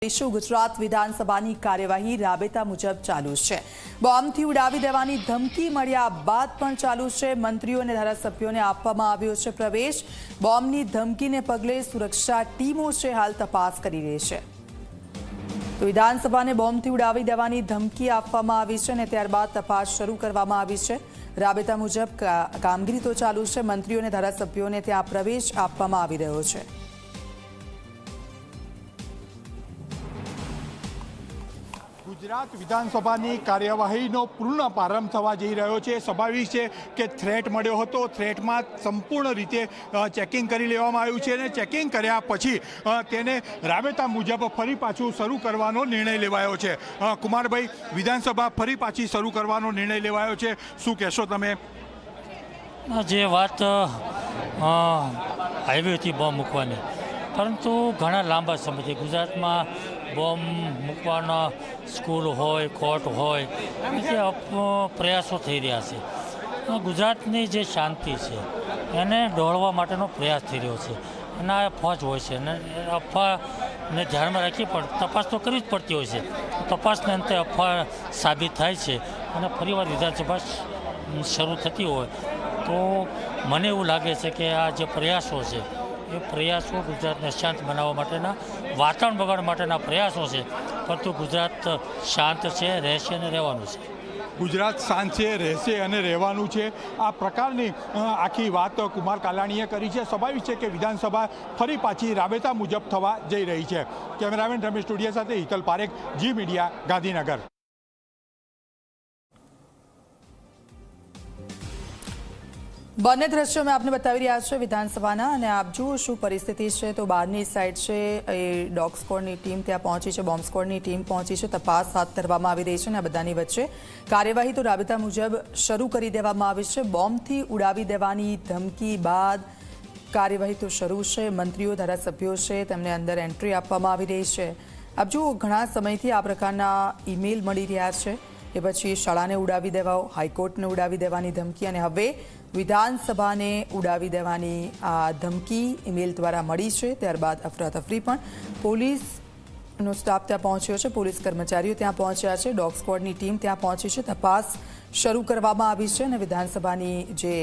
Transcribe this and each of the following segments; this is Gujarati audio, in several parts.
ગુજરાત વિધાનસભાની કાર્યવાહી રાબેતા મુજબ ચાલુ છે। બોમ્બથી ઉડાવી દેવાની ધમકી મળ્યા બાદ પણ ચાલુ છે। મંત્રીઓ અને ધારાસભ્યોને આપવામાં આવ્યો છે પ્રવેશ। બોમ્બની ધમકીને પગલે સુરક્ષા ટીમો છે હાલ તપાસ કરી રહી છે। તો વિધાનસભાને બોમ્બથી ઉડાવી દેવાની ધમકી આપવામાં આવી છે અને ત્યારબાદ તપાસ શરૂ કરવામાં આવી છે। રાબેતા મુજબ કામગીરી તો ચાલુ છે। મંત્રીઓ અને ધારાસભ્યોને ત્યાં પ્રવેશ આપવામાં આવી રહ્યો છે। ગુજરાત વિધાનસભાની કાર્યવાહીનો પૂર્ણ પ્રારંભ થવા જઈ રહ્યો છે। સ્વાભાવિક છે કે થ્રેટ મળ્યો હતો, થ્રેટમાં સંપૂર્ણ રીતે ચેકિંગ કરી લેવામાં આવ્યું છે અને ચેકિંગ કર્યા પછી તેને રાબેતા મુજબ ફરી પાછું શરૂ કરવાનો નિર્ણય લેવાયો છે। કુમારભાઈ, વિધાનસભા ફરી પાછી શરૂ કરવાનો નિર્ણય લેવાયો છે, શું કહેશો તમે? જે વાત આવી હતી બોમ્બ મૂકવાની, પરંતુ ઘણા લાંબા સમયથી ગુજરાતમાં બોમ્બ મૂકવાના સ્કૂલ હોય, કોર્ટ હોય, જે પ્રયાસો થઈ રહ્યા છે। ગુજરાતની જે શાંતિ છે એને ડહોળવા માટેનો પ્રયાસ થઈ રહ્યો છે। એના ફોજ હોય છે અને અફવાને ધ્યાનમાં રાખી પણ તપાસ તો કરવી જ પડતી હોય છે। તપાસને અંતે અફવા સાબિત થાય છે અને ફરીવાર વિધાનસભા શરૂ થતી હોય તો મને એવું લાગે છે કે આ જે પ્રયાસો છે એ પ્રયાસો ગુજરાતને શાંત બનાવવા માટેના, વાતાવરણ બગાડવા માટેના પ્રયાસો છે, પરંતુ ગુજરાત શાંત છે, રહેશે અને રહેવાનું છે। ગુજરાત શાંત છે, રહેશે અને રહેવાનું છે, આ પ્રકારની આખી વાત કુમાર કાલાણીએ કરી છે। સ્વાભાવિક છે કે વિધાનસભા ફરી પાછી રાબેતા મુજબ થવા જઈ રહી છે। કેમેરામેન રમેશ ટોડિયા સાથે હિતલ પારેખ, જી મીડિયા, ગાંધીનગર। બંને દ્રશ્યો મેં આપને બતાવી રહ્યા છે વિધાનસભાના, અને આપ જુઓ શું પરિસ્થિતિ છે। તો બહારની સાઈડ છે એ ડોગ સ્ક્વોડની ટીમ ત્યાં પહોંચી છે, બોમ્બ સ્ક્વોડની ટીમ પહોંચી છે, તપાસ હાથ ધરવામાં આવી રહી છે અને આ બધાની વચ્ચે કાર્યવાહી તો રાબેતા મુજબ શરૂ કરી દેવામાં આવી છે। બોમ્બથી ઉડાવી દેવાની ધમકી બાદ કાર્યવાહી તો શરૂ છે। મંત્રીઓ, ધારાસભ્યો છે, તેમને અંદર એન્ટ્રી આપવામાં આવી રહી છે। આપ જુઓ, ઘણા સમયથી આ પ્રકારના ઈમેલ મળી રહ્યા છે। એ પછી શાળાને ઉડાવી દેવાઓ, હાઈકોર્ટને ઉડાવી દેવાની ધમકી, અને હવે વિધાનસભાને ઉડાવી દેવાની આ ધમકી ઈમેલ દ્વારા મળી છે। ત્યારબાદ અફરાતફરી પણ પોલીસનો સ્ટાફ ત્યાં પહોંચ્યો છે, પોલીસ કર્મચારીઓ ત્યાં પહોંચ્યા છે, ડોગ સ્ક્વોડની ટીમ ત્યાં પહોંચી છે, તપાસ શરૂ કરવામાં આવી છે અને વિધાનસભાની જે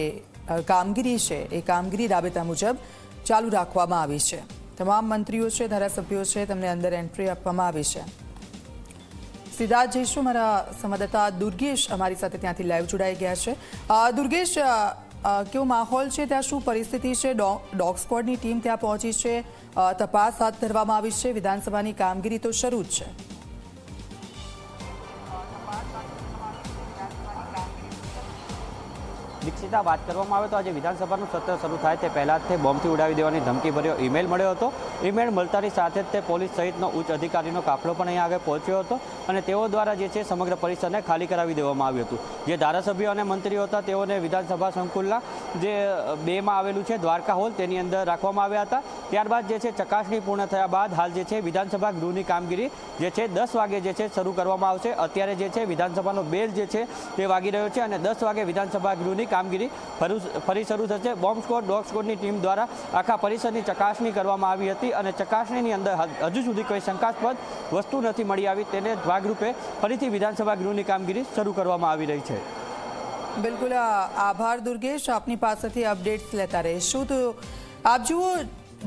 કામગીરી છે એ કામગીરી રાબેતા મુજબ ચાલુ રાખવામાં આવી છે। તમામ મંત્રીઓ છે, ધારાસભ્યો છે, તેમને અંદર એન્ટ્રી આપવામાં આવી છે। સીધા જઈશું, મારા સંવાદદાતા દુર્ગેશ અમારી સાથે ત્યાંથી લાઈવ જોડાઈ ગયા છે। દુર્ગેશ, કેવો માહોલ છે ત્યાં, શું પરિસ્થિતિ છે? ડોગ સ્ક્વોડની ટીમ ત્યાં પહોંચી છે, તપાસ હાથ ધરવામાં આવી છે, વિધાનસભાની કામગીરી તો શરૂ જ છે। દીક્ષિતા, વાત કરવામાં આવે તો આજે વિધાનસભાનું સત્ર શરૂ થાય તે પહેલાં જ તે બોમ્બથી ઉડાવી દેવાની ધમકી ભર્યો ઈમેલ મળ્યો હતો। ઈમેલ મળતાની સાથે જ તે પોલીસ સહિતનો ઉચ્ચ અધિકારીનો કાફલો પણ અહીંયા આગળ પહોંચ્યો હતો અને તેઓ દ્વારા જે છે સમગ્ર પરિસરને ખાલી કરાવી દેવામાં આવ્યું હતું। જે ધારાસભ્યો અને મંત્રીઓ હતા તેઓને વિધાનસભા સંકુલના જે 2માં આવેલું છે દ્વારકા હોલ, તેની અંદર રાખવામાં આવ્યા હતા। ત્યારબાદ જે છે ચકાસણી પૂર્ણ થયા બાદ હાલ જે છે વિધાનસભા ગૃહની કામગીરી જે છે 10 વાગે જે છે શરૂ કરવામાં આવશે। અત્યારે જે છે વિધાનસભાનો બેલ જે છે તે વાગી રહ્યો છે અને 10 વાગે વિધાનસભા ગૃહની કામગીરી ફરી શરૂ થશે। બોમ્બ સ્ક્વોડ, ડોગ સ્ક્વોડની ટીમ દ્વારા આખા પરિસરની ચકાસણી કરવામાં આવી હતી અને ચકાસણીની અંદર હજુ સુધી કોઈ શંકાસ્પદ વસ્તુ નથી મળી આવી, તેને ભાગરૂપે ફરીથી વિધાનસભા ગૃહની કામગીરી શરૂ કરવામાં આવી રહી છે। બિલકુલ, આભાર દુર્ગેશ, આપની પાસેથી અપડેટ્સ લેતા રહીશું। તો આપ જુઓ,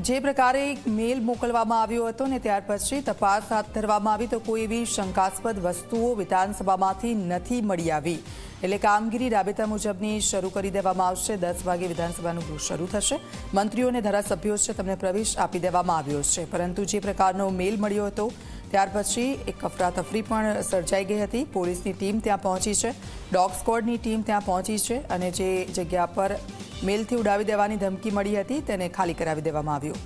જે પ્રકારે એક મેલ મોકલવામાં આવ્યો હતો ને ત્યાર પછી તપાસ હાથ ધરવામાં આવી તો કોઈ એવી શંકાસ્પદ વસ્તુઓ વિધાનસભામાંથી નથી મળી આવી, એટલે કામગીરી રાબેતા મુજબની શરૂ કરી દેવામાં આવશે। 10 વાગે વિધાનસભાનું ગૃહ શરૂ થશે। મંત્રીઓ અને ધારાસભ્યો છે તેમને પ્રવેશ આપી દેવામાં આવ્યો છે, પરંતુ જે પ્રકારનો મેલ મળ્યો હતો ત્યાર પછી એક અફરાતફરી પણ સર્જાઈ ગઈ હતી। પોલીસની ટીમ ત્યાં પહોંચી છે, ડોગ સ્ક્વોડની ટીમ ત્યાં પહોંચી છે અને જે જગ્યા પર મેલથી ઉડાવી દેવાની ધમકી મળી હતી તેને ખાલી કરાવી દેવામાં આવ્યું।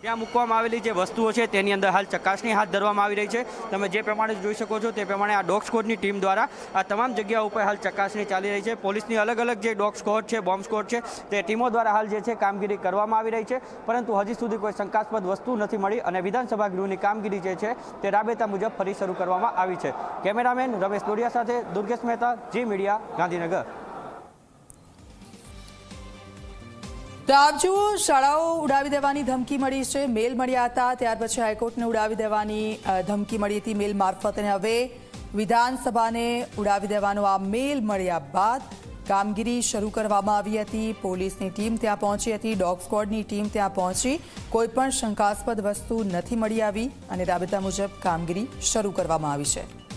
ત્યાં મૂકવામાં આવેલી જે વસ્તુઓ છે તેની અંદર હાલ ચકાસણી હાથ ધરવામાં આવી રહી છે। તમે જે પ્રમાણે જોઈ શકો છો તે પ્રમાણે આ ડોગ સ્ક્વોડની ટીમ દ્વારા આ તમામ જગ્યાઓ ઉપર હાલ ચકાસણી ચાલી રહી છે। પોલીસની અલગ અલગ જે ડોગ સ્ક્વોડ છે, બોમ્બ સ્ક્વોડ છે, તે ટીમો દ્વારા હાલ જે છે કામગીરી કરવામાં આવી રહી છે, પરંતુ હજી સુધી કોઈ શંકાસ્પદ વસ્તુ નથી મળી અને વિધાનસભા ગૃહની કામગીરી જે છે તે રાબેતા મુજબ ફરી શરૂ કરવામાં આવી છે। કેમેરામેન રમેશ ટોડિયા સાથે દુર્ગેશ મહેતા, જી મીડિયા, ગાંધીનગર। તો આપ જુઓ, શાળાઓ ઉડાવી દેવાની ધમકી મળી છે, મેલ મળ્યા હતા, ત્યાર પછી હાઈકોર્ટને ઉડાવી દેવાની ધમકી મળી હતી મેલ મારફત, અને હવે વિધાનસભાને ઉડાવી દેવાનો આ મેલ મળ્યા બાદ કામગીરી શરૂ કરવામાં આવી હતી. પોલીસની ટીમ ત્યાં પહોંચી હતી, ડોગ સ્ક્વોડની ટીમ ત્યાં પહોંચી, કોઈ પણ શંકાસ્પદ વસ્તુ નથી મળી આવી અને રાબેતા મુજબ કામગીરી શરૂ કરવામાં આવી છે.